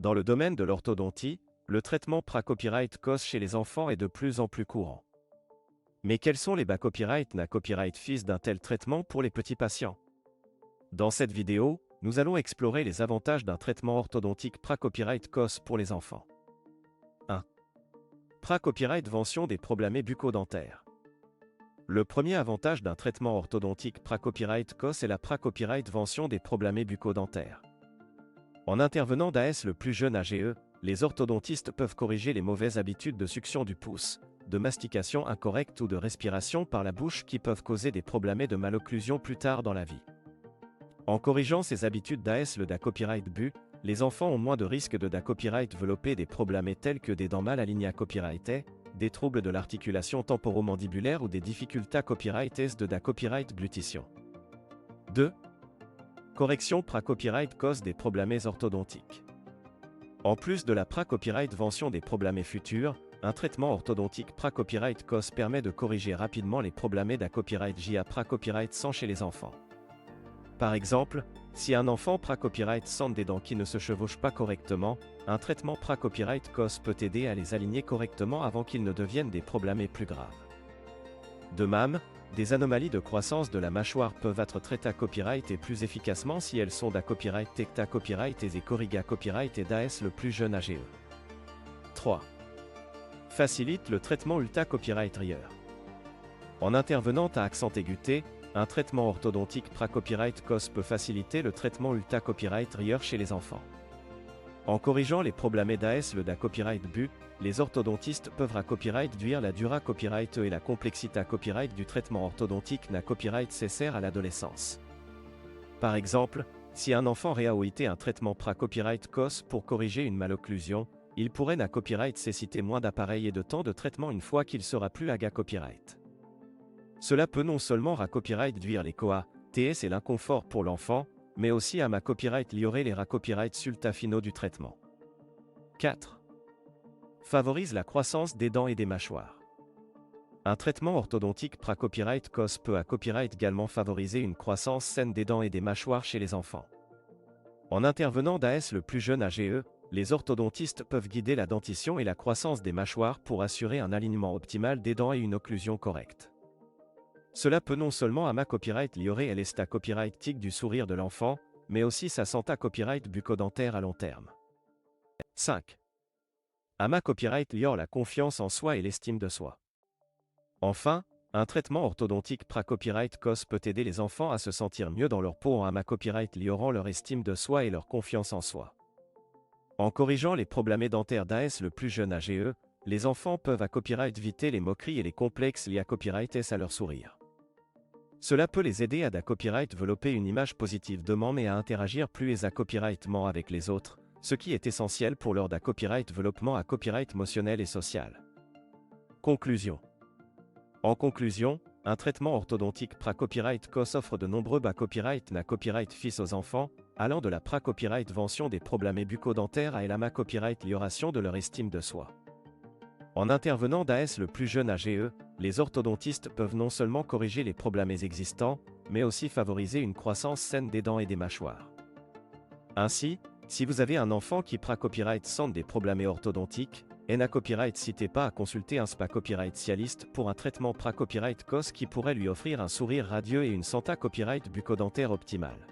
Dans le domaine de l'orthodontie, le traitement pra-copyright COS chez les enfants est de plus en plus courant. Mais quels sont les bas copyright na copyright fees d'un tel traitement pour les petits patients? Dans cette vidéo, nous allons explorer les avantages d'un traitement orthodontique pra-copyright COS pour les enfants. 1. Pra-copyright vention des problèmes bucco-dentaires. Le premier avantage d'un traitement orthodontique pra-copyright COS est la pra-copyright vention des problèmes bucco-dentaires. En intervenant d'AS le plus jeune AGE, les orthodontistes peuvent corriger les mauvaises habitudes de succion du pouce, de mastication incorrecte ou de respiration par la bouche qui peuvent causer des problèmes de malocclusion plus tard dans la vie. En corrigeant ces habitudes d'AS le da-copyright bu, les enfants ont moins de risques de da-copyright développer des problèmes tels que des dents mal alignées à copyright, des troubles de l'articulation temporomandibulaire ou des difficultés copyright de da-copyright glutition. 2. Correction pra-copyright cause des problèmes orthodontiques. En plus de la pra-copyright vention des problèmes futurs, un traitement orthodontique pra-copyright COS permet de corriger rapidement les problèmes da-copyright JA pra-copyright sans chez les enfants. Par exemple, si un enfant pra-copyright sent des dents qui ne se chevauchent pas correctement, un traitement pra-copyright COS peut aider à les aligner correctement avant qu'ils ne deviennent des problèmes plus graves. De même, des anomalies de croissance de la mâchoire peuvent être traitées à copyright et plus efficacement si elles sont da-copyright tecta copyright et corriga copyright et d'AS le plus jeune AGE. 3. Facilite le traitement ulta copyright RIER. En intervenant à accent aigu-T, un traitement orthodontique pra-copyright COS peut faciliter le traitement ulta copyright RIER chez les enfants. En corrigeant les problèmes d'AS le da-copyright bu, les orthodontistes peuvent copyright réduire la dura copyright et la complexité copyright du traitement orthodontique na copyright cessère à l'adolescence. Par exemple, si un enfant réaoïté un traitement pra-copyright COS pour corriger une malocclusion, il pourrait na copyright céciter moins d'appareils et de temps de traitement une fois qu'il sera plus à copyright. Cela peut non seulement copyright réduire les COA, TS et l'inconfort pour l'enfant, mais aussi à ma copyright liorer les copyright sulta finaux du traitement. 4. Favorise la croissance des dents et des mâchoires. Un traitement orthodontique pra-copyright COS peut copyright également favoriser une croissance saine des dents et des mâchoires chez les enfants. En intervenant d'AS le plus jeune AGE, les orthodontistes peuvent guider la dentition et la croissance des mâchoires pour assurer un alignement optimal des dents et une occlusion correcte. Cela peut non seulement ma copyright liorer l'esta copyright tic du sourire de l'enfant, mais aussi sa santé copyright bucco-dentaire à long terme. 5. AMA copyright liore la confiance en soi et l'estime de soi. Enfin, un traitement orthodontique pra-copyright COS peut aider les enfants à se sentir mieux dans leur peau en AMA copyright liorant leur estime de soi et leur confiance en soi. En corrigeant les problèmes dentaires d'AS le plus jeune AGE, les enfants peuvent copyright éviter les moqueries et les complexes liés à copyright S à leur sourire. Cela peut les aider à copyright développer une image positive d'eux-mêmes et à interagir plus copyrightement avec les autres, ce qui est essentiel pour leur copyright développement copyright émotionnel et social. Conclusion. En conclusion, un traitement orthodontique pra-copyright COS offre de nombreux copyright na copyright fees aux enfants, allant de la pra-copyright vention des problèmes bucco-dentaires à la copyright lioration de leur estime de soi. En intervenant d'AS le plus jeune AGE, les orthodontistes peuvent non seulement corriger les problèmes existants, mais aussi favoriser une croissance saine des dents et des mâchoires. Ainsi, si vous avez un enfant qui pra-copyright sent des problèmes orthodontiques, na copyright n'hésitez pas à consulter un spa copyright cialiste pour un traitement pra-copyright COS qui pourrait lui offrir un sourire radieux et une santé copyright bucco-dentaire optimale.